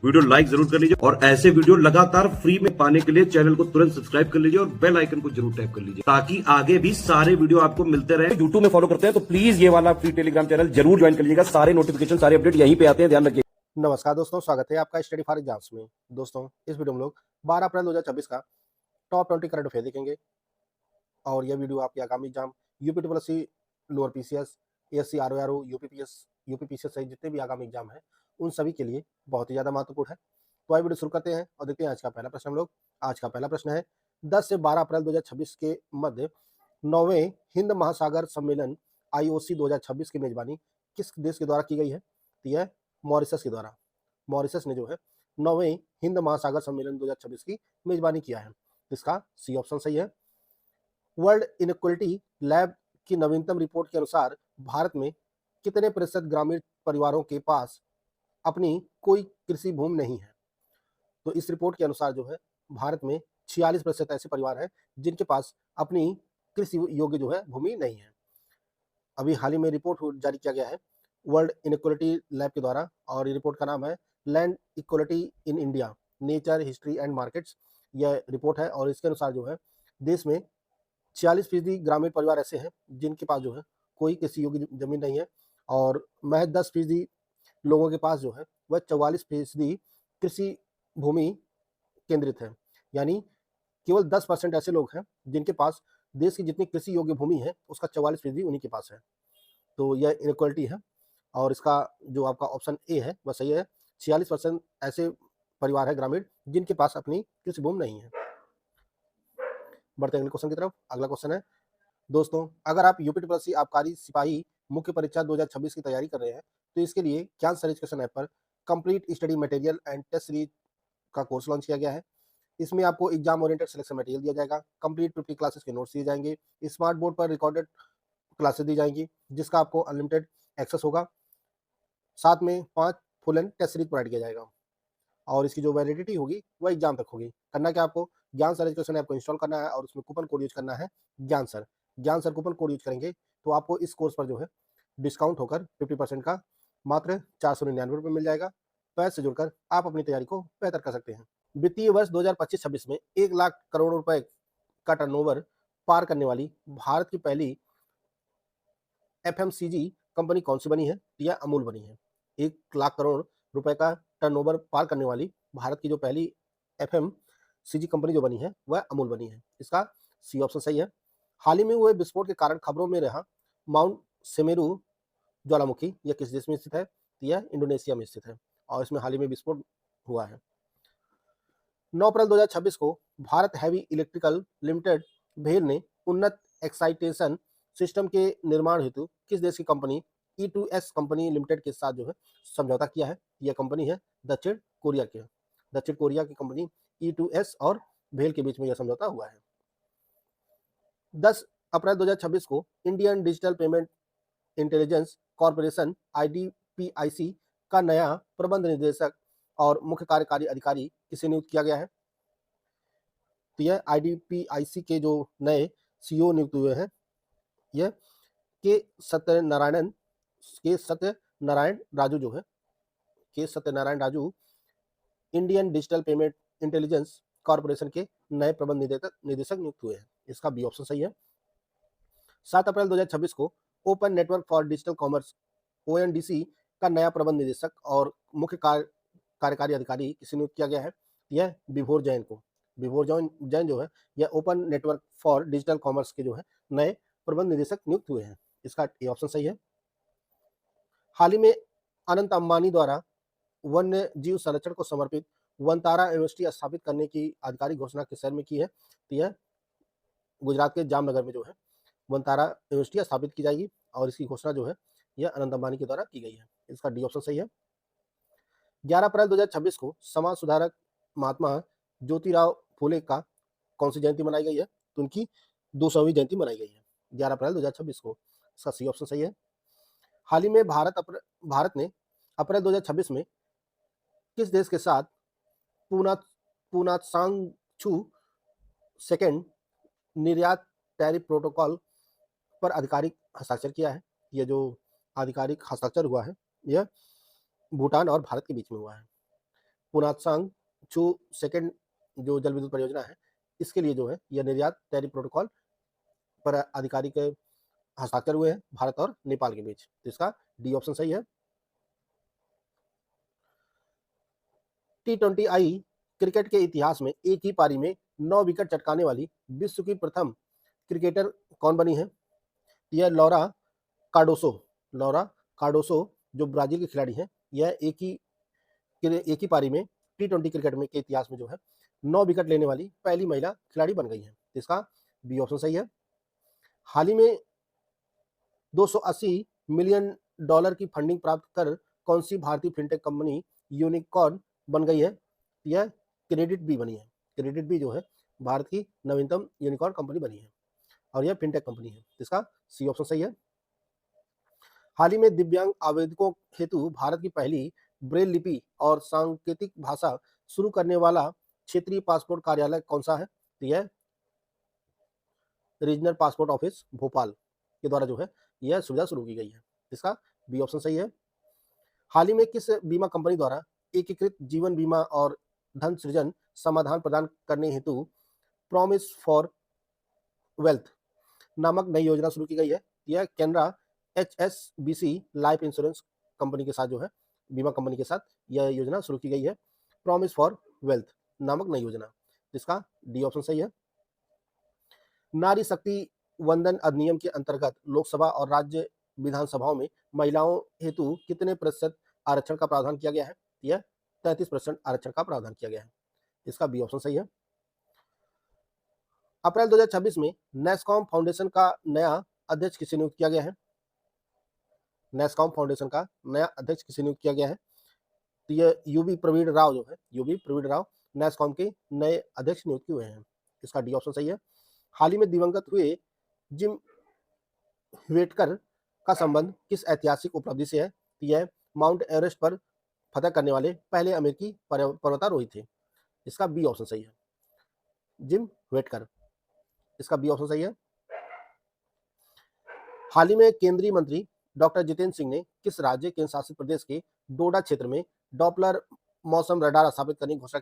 Video like जरूर कर लीजिए और ऐसे वीडियो लगातार फ्री में पाने के लिए चैनल को तुरंत सब्सक्राइब कर लीजिए और बेल आइकन को जरूर टैप कर लीजिए ताकि आगे भी सारे वीडियो आपको मिलते रहे। यूट्यूब में फॉलो करते हैं तो प्लीज ये वाला फ्री टेलीग्राम चैनल जरूर ज्वाइन कर लीजिएगा। सारे नोटिफिकेशन सारे अपडेट यहीं पे आते हैं, ध्यान रखिए। नमस्कार दोस्तों, स्वागत है आपका स्टडी फॉर एग्जाम्स में। दोस्तों, इस वीडियो में लोग 12 अप्रैल 2024 का टॉप 20 करंट अफेयर देखेंगे और यह वीडियो आपके आगामी exam UPPSC, lower PCS, ASC, RORO, UPPSC सहित जितने भी आगामी एग्जाम हैं उन सभी के लिए बहुत ही ज़्यादा महत्वपूर्ण है। तो आइए वीडियो शुरू करते हैं और देखते हैं आज का पहला प्रश्न। हम लोग आज का पहला प्रश्न है, 10 से 12 अप्रैल 2026 के मध्य 9वें हिंद महासागर सम्मेलन IOC 2026 की मेजबानी किस देश के द्वारा की गई है? तो यह मॉरिशस के द्वारा। मॉरिशस ने जो है 9वें हिंद महासागर सम्मेलन 2026 की मेजबानी किया है। इसका सी ऑप्शन सही है। वर्ल्ड इनइक्वालिटी लैब की नवीनतम रिपोर्ट के अनुसार भारत में कितने प्रतिशत ग्रामीण परिवारों के पास अपनी कोई कृषि भूमि नहीं है? तो इस रिपोर्ट के अनुसार जो है भारत में 46% ऐसे परिवार हैं जिनके पास अपनी कृषि योग्य जो है भूमि नहीं है। अभी हाल ही में रिपोर्ट जारी किया गया है वर्ल्ड इनइक्वालिटी लैब के द्वारा और ये रिपोर्ट का नाम है land equality in India, nature, history and markets. यह रिपोर्ट है और इसके अनुसार जो है देश में 46% ग्रामीण परिवार ऐसे हैं जिनके पास जो है कोई कृषि योग्य जमीन नहीं है और महज 10% लोगों के पास जो है वह 44% कृषि भूमि केंद्रित है। यानी केवल 10% ऐसे लोग हैं जिनके पास देश की जितनी कृषि योग्य भूमि है उसका 44% उन्हीं के पास है। तो यह इनइक्वालिटी है और इसका जो आपका ऑप्शन ए है वह सही है। 46% ऐसे परिवार है ग्रामीण जिनके पास अपनी कृषि भूमि नहीं है। बढ़ते हैं अगले क्वेश्चन की तरफ। अगला क्वेश्चन है, दोस्तों, अगर आप यूपीपीएससी आबकारी सिपाही मुख्य परीक्षा 2026 की तैयारी कर रहे हैं तो इसके लिए ज्ञान सर एजुकेशन ऐप पर complete study material and test series का कोर्स लॉन्च किया गया है। इसमें आपको एग्जाम ओरिएंटेड सिलेक्शन मटेरियल दिया जाएगा, कंप्लीट 50 क्लासेस के नोट्स दिए जाएंगे, स्मार्ट बोर्ड पर रिकॉर्डेड क्लासेस दी जाएंगी जिसका आपको अनलिमिटेड एक्सेस होगा। साथ में 5 full and test series provide किया जाएगा और इसकी जो वैलिडिटी होगी वह एग्जाम तक होगी। करना क्या, आपको ज्ञान सर एजुकेशन ऐप को इंस्टॉल करना है और उसमें कूपन कोड यूज करना है ज्ञान सर। ज्ञान सर कूपन कोड यूज करेंगे तो आपको इस कोर्स पर जो है डिस्काउंट होकर 50% का मात्र 499 रुपये मिल जाएगा। तो ऐसे जुड़कर आप अपनी तैयारी को बेहतर कर सकते हैं। वित्तीय वर्ष 2025-26 में 1 लाख करोड़ रुपए का टर्नओवर पार करने वाली भारत की पहली FMCG कंपनी कौन सी बनी है? यह अमूल बनी है। 1 लाख करोड़ रुपए का टर्नओवर पार करने वाली भारत की जो पहली FMCG कंपनी जो बनी है वह अमूल बनी है। इसका सी ऑप्शन सही है। हाल ही में हुए विस्फोट के कारण खबरों में रहा माउंट सेमेरू ज्वालामुखी, यह किस देश में स्थित है? यह इंडोनेशिया में स्थित है और इसमें हाल ही में विस्फोट हुआ है। 9 अप्रैल 2026 को भारत हैवी इलेक्ट्रिकल लिमिटेड भेल ने उन्नत एक्साइटेशन सिस्टम के निर्माण हेतु किस देश की कंपनी E2S कंपनी लिमिटेड के साथ जो है समझौता किया है? यह कंपनी है दक्षिण कोरिया के। दक्षिण कोरिया की कंपनी E2S और भेल के बीच में यह समझौता हुआ है। 10 अप्रैल 2026 को Indian digital payment intelligence corporation IDPIC का नया प्रबंध निदेशक और मुख्य कार्यकारी अधिकारी किसे नियुक्त किया गया है? तो यह IDPIC के जो नए CEO नियुक्त हुए हैं यह के सत्यनारायण राजू जो है, के Satyanarayan Raju Indian digital payment intelligence corporation के नए प्रबंध निदेशक नियुक्त हुए हैं। इसका बी ऑप्शन सही है। 7 अप्रैल 2026 को open network for digital commerce ONDC का नया प्रबंध निदेशक और मुख्य कार्यकारी अधिकारी किसे नियुक्त किया गया है? यह विभोर जैन को। विभोर जैन जो है यह open network for digital commerce के जो है नए प्रबंध निदेशक नियुक्त हुए हैं। इसका ए ऑप्शन सही है। हाल ही में अनंत अंबानी द्वारा वन्य जीव संरक्षण को समर्पित वनतारा यूनिवर्सिटी स्थापित करने की आधिकारिक घोषणा किस शहर में की है? तो यह गुजरात के जामनगर में जो है वनतारा यूनिवर्सिटी स्थापित की जाएगी और इसकी घोषणा जो है यह अनंत अंबानी के द्वारा की गई है। इसका डी ऑप्शन सही है। 11 अप्रैल 2026 को समाज सुधारक महात्मा ज्योतिराव फूले का कौन सी जयंती मनाई गई है? तो उनकी 200वीं जयंती मनाई गई है 11 अप्रैल 2026 को। इसका सी ऑप्शन सही है। हाल ही में भारत ने अप्रैल 2026 में किस देश के साथ पूनात्सांगछू सेकेंड निर्यात टैरिफ प्रोटोकॉल पर आधिकारिक हस्ताक्षर किया है? यह जो आधिकारिक हस्ताक्षर हुआ है यह भूटान और भारत के बीच में हुआ है। पुनात्सांग छू सेकेंड जो जल विद्युत परियोजना है, इसके लिए जो है यह निर्यात टैरिफ प्रोटोकॉल पर आधिकारिक हस्ताक्षर हुए हैं भारत और नेपाल के बीच। तो इसका डी ऑप्शन सही है। T20I क्रिकेट के इतिहास में एक ही पारी में 9 विकेट चटकाने वाली विश्व की प्रथम क्रिकेटर कौन बनी है? यह लौरा कार्डोसो जो ब्राजील के खिलाड़ी हैं, यह एक ही पारी में T20 क्रिकेट में के इतिहास में जो है 9 विकेट लेने वाली पहली महिला खिलाड़ी बन गई है। इसका बी ऑप्शन सही है। हाल ही में 280 मिलियन डॉलर की फंडिंग प्राप्त कर कौन सी भारतीय फिनटेक कंपनी यूनिकॉर्न बन गई है? यह क्रेडिट बी बनी है। क्रेडिट बी जो है भारत की नवीनतम यूनिकॉर्न कंपनी बनी है और यह फिनटेक कंपनी है। इसका सी ऑप्शन सही है। हाल ही में दिव्यांग आवेदकों हेतु भारत की पहली ब्रेल लिपि और सांकेतिक भाषा शुरू करने वाला क्षेत्रीय पासपोर्ट कार्यालय कौन सा है? तो यह रीजनल पासपोर्ट ऑफिस भोपाल के द्वारा जो है यह सुविधा शुरू की गई है। इसका बी ऑप्शन सही है। हाल ही में किस बीमा कंपनी द्वारा एकीकृत जीवन बीमा और धन सृजन समाधान प्रदान करने हेतु प्रॉमिस फॉर वेल्थ नामक नई योजना शुरू की गई है? यह Canara HSBC life insurance company के साथ जो है बीमा कंपनी के साथ यह योजना शुरू की गई है, प्रॉमिस फॉर वेल्थ नामक नई योजना। इसका डी ऑप्शन सही है। नारी शक्ति वंदन अधिनियम के अंतर्गत लोकसभा और राज्य विधानसभाओं में महिलाओं हेतु कितने प्रतिशत आरक्षण का प्रावधान किया गया है? यह 33% आरक्षण का प्रावधान किया गया है। इसका बी ऑप्शन सही है। अप्रैल 2026 में नेस्कॉम फाउंडेशन का नया अध्यक्ष किसे नियुक्त किया गया है? नेस्कॉम फाउंडेशन का नया अध्यक्ष किसे नियुक्त किया गया है? तो यह यूबी प्रवीण राव जो है, यूबी प्रवीण राव नेस्कॉम के नए अध्यक्ष नियुक्त हुए हैं। इसका डी ऑप्शन सही है। हाल ही में दिवंगत हुए जिम ह्वेटकर का संबंध किस ऐतिहासिक उपलब्धि से है? तो यह माउंट एवरेस्ट पर फतह करने वाले पहले अमेरिकी पर्वतारोही थे। इसका बी ऑप्शन सही है, जिम ह्वेटकर। इसका बी ऑप्शन सही है। हाल ही में केंद्रीय मंत्री डॉक्टर जितेंद्र सिंह ने किस राज्य केंद्र शासित प्रदेश के डोडा क्षेत्र में डॉपलर मौसम रडार स्थापित करने की घोषणा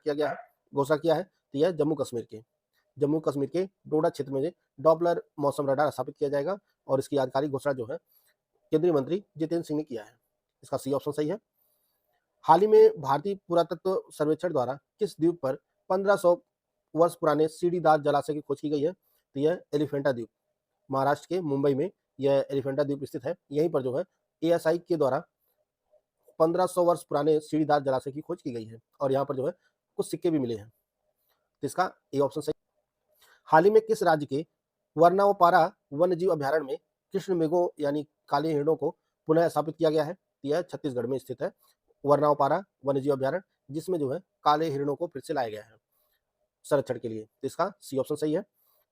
किया है? तो यह जम्मू कश्मीर के डोडा क्षेत्र में डॉपलर मौसम रडार स्थापित किया जाएगा और इसकी आधिकारिक घोषणा जो है केंद्रीय मंत्री जितेंद्र सिंह ने किया है। इसका सी ऑप्शन सही है। हाल ही में भारतीय पुरातत्व सर्वेक्षण द्वारा किस द्वीप पर 1500 वर्ष पुराने सीढ़ीदार जलाशय की खोज की गई है? तो यह एलिफेंटा द्वीप, महाराष्ट्र के मुंबई में यह एलिफेंटा द्वीप स्थित है। यहीं पर जो है ASI के द्वारा 1500 वर्ष पुराने सीढ़ीदार जलाशय की खोज की गई है और यहाँ पर जो है कुछ सिक्के भी मिले हैं। तो इसका ए ऑप्शन सही। हाल ही में किस राज्य के वर्नाओपारा वन्यजीव अभ्यारण्य में कृष्ण मृगों यानी काले हिरणों को पुनः स्थापित किया गया है? यह छत्तीसगढ़ में स्थित है वर्नाओपारा वन्यजीव अभ्यारण्य, जिसमें जो है काले हिरणों को फिर से लाया गया है संरक्षण के लिए। तो इसका सी ऑप्शन सही है।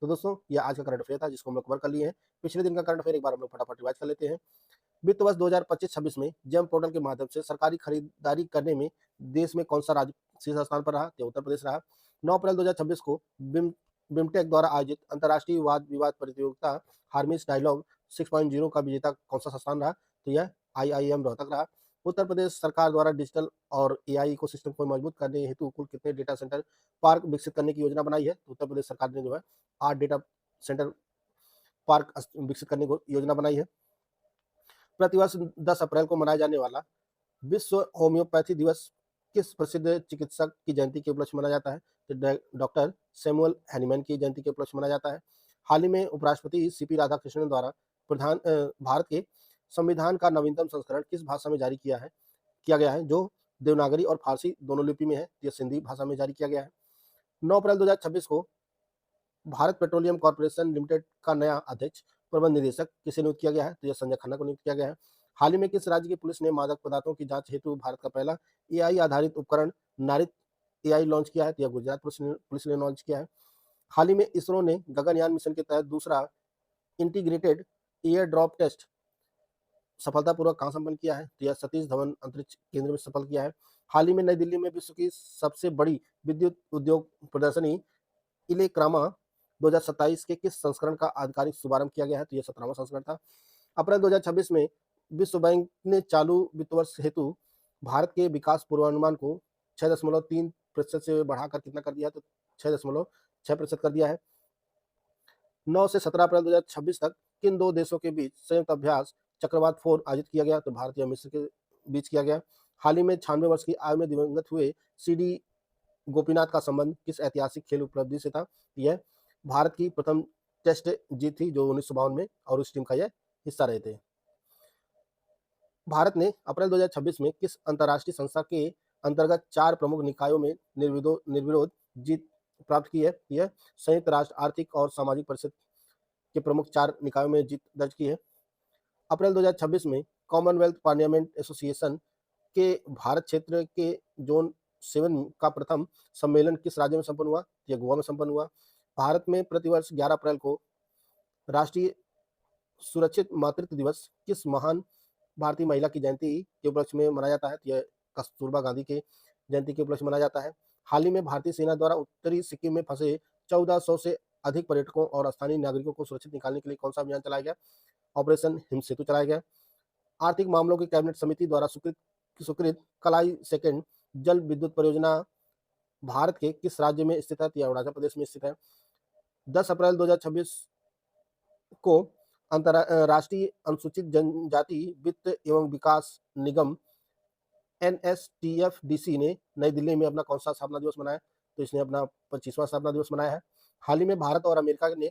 तो दोस्तों यह आज का करंट अफेयर था जिसको हम लोग कवर कर लिए हैं। पिछले दिन का करंट अफेयर एक बार हम लोग फटाफट रिवाइज कर लेते हैं। वित्त वर्ष 2025-26 में जेम पोर्टल के माध्यम से सरकारी खरीदारी करने में देश में कौन सा राज्य शीर्ष स्थान पर रहा? तो उत्तर प्रदेश रहा। 9 अप्रैल 2026 को बिमटेक द्वारा आयोजित अंतर्राष्ट्रीय वाद विवाद प्रतियोगिता हार्मिस डायलॉग 6.0 का विजेता कौन सा संस्थान रहा? तो यह IIM रोहतक रहा। उत्तर प्रदेश सरकार द्वारा डिजिटल और AI इकोसिस्टम को मजबूत करने हेतु कुल कितने डेटा सेंटर पार्क विकसित करने की योजना बनाई है? तो उत्तर प्रदेश सरकार ने जो है 8 डेटा सेंटर पार्क विकसित करने की योजना बनाई है। प्रतिवर्ष 10 अप्रैल को मनाया जाने वाला विश्व होम्योपैथी दिवस किस प्रसिद्ध चिकित्सक की जयंती के उपलक्ष्य मनाया जाता है? तो डॉक्टर सैमुअल हैनीमैन की जयंती के उपलक्ष्य मनाया जाता है। हाल ही में उपराष्ट्रपति CP राधाकृष्णन द्वारा भारत के संविधान का नवीनतम संस्करण किस भाषा में जारी किया गया है, जो देवनागरी और फारसी दोनों लिपि में है? यह सिंधी भाषा में जारी किया गया है। 9 अप्रैल 2026 को भारत पेट्रोलियम कॉर्पोरेशन लिमिटेड का नया अध्यक्ष प्रबंध निदेशक किसे नियुक्त किया गया है? तो यह संजय खन्ना को नियुक्त किया गया है। हाल ही में किस राज्य की पुलिस ने मादक पदार्थों की जांच हेतु भारत का पहला AI आधारित उपकरण नारित AI लॉन्च किया है? तो यह गुजरात पुलिस ने लॉन्च किया है। हाल ही में इसरो ने गगनयान मिशन के तहत दूसरा इंटीग्रेटेड एयर ड्रॉप टेस्ट सफलतापूर्वक कहाँ संपन्न किया है? तो यह सतीश धवन अंतरिक्ष केंद्र में सफल किया है। हाल ही में नई दिल्ली में विश्व की सबसे बड़ी विद्युत उद्योग प्रदर्शनी इलेक्रामा 2027 के किस संस्करण का आधिकारिक शुभारंभ किया गया है? तो यह 17वां संस्करण था। अप्रैल 2026 में विश्व बैंक ने चालू वित्त वर्ष हेतु भारत के विकास पूर्वानुमान को 6.3% से बढ़ाकर कितना कर दिया है, तो 6.6% कर दिया है। 9 से 17 अप्रैल 2026 तक किन दो देशों के बीच संयुक्त अभ्यास चक्रवात 4 आयोजित किया गया, तो भारत या मिस्र के बीच किया गया। हाल ही में 96 वर्ष की आयु में दिवंगत हुए सीडी गोपीनाथ का संबंध किस ऐतिहासिक खेल उपलब्धि से था? यह भारत की प्रथम टेस्ट जीत थी, जो 1952 में, और उस टीम का यह हिस्सा रहे थे। भारत ने अप्रैल 2026 में किस अंतर्राष्ट्रीय संस्था के अंतर्गत 4 प्रमुख निकायों में निर्विरोध जीत प्राप्त की है? यह संयुक्त राष्ट्र आर्थिक और सामाजिक परिषद के प्रमुख 4 निकायों में जीत दर्ज की है। अप्रैल 2026 में कॉमनवेल्थ पार्लियामेंट एसोसिएशन के भारत क्षेत्र के जोन 7 का प्रथम सम्मेलन किस राज्य में संपन्न हुआ? यह गोवा में संपन्न हुआ। भारत में प्रतिवर्ष 11 अप्रैल को राष्ट्रीय सुरक्षित मातृत्व दिवस किस महान भारतीय महिला की जयंती के उपलक्ष्य में मनाया जाता है? यह कस्तूरबा गांधी के जयंती के उपलक्ष्य में मनाया जाता है। हाल ही में भारतीय सेना द्वारा उत्तरी सिक्किम में फंसे 1400 से अधिक पर्यटकों और स्थानीय नागरिकों को सुरक्षित निकालने के लिए कौन सा अभियान चलाया गया? ऑपरेशन हिम सेतु चलाया गया। आर्थिक मामलों की कैबिनेट समिति द्वारा स्वीकृत कलाई सेकंड जल विद्युत परियोजना भारत के किस राज्य में स्थित है? यह अरुणाचल प्रदेश में स्थित है। 10 अप्रैल 2026 को राष्ट्रीय अनुसूचित जनजाति वित्त एवं विकास निगम NSTFDC ने नई दिल्ली में अपना कौन सा स्थापना दिवस मनाया? तो इसने अपना 25वां स्थापना दिवस मनाया है। हाल ही में भारत और अमेरिका ने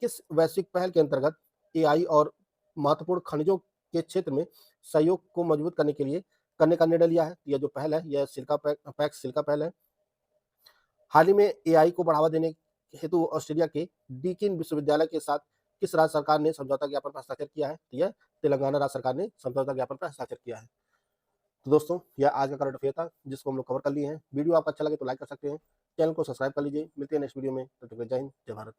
किस वैश्विक पहल के अंतर्गत AI और महत्वपूर्ण खनिजों के क्षेत्र में सहयोग को मजबूत करने का निर्णय लिया है? यह जो पहल है, यह पैक्स सिल्का पहल है। हाल ही में AI को बढ़ावा देने हेतु ऑस्ट्रेलिया के डीकिन विश्वविद्यालय के साथ किस राज्य सरकार ने समझौता ज्ञापन पर हस्ताक्षर किया है? यह तेलंगाना राज्य सरकार ने समझौता ज्ञापन पर हस्ताक्षर किया है। तो दोस्तों, यह आज का करंट अफेयर था, जिसको हम लोग कवर कर लिए हैं। वीडियो आपको अच्छा लगे तो लाइक कर सकते हैं, चैनल को सब्सक्राइब कर लीजिए। मिलते हैं नेक्स्ट वीडियो में, तब तक के लिए जय हिंद, जय भारत।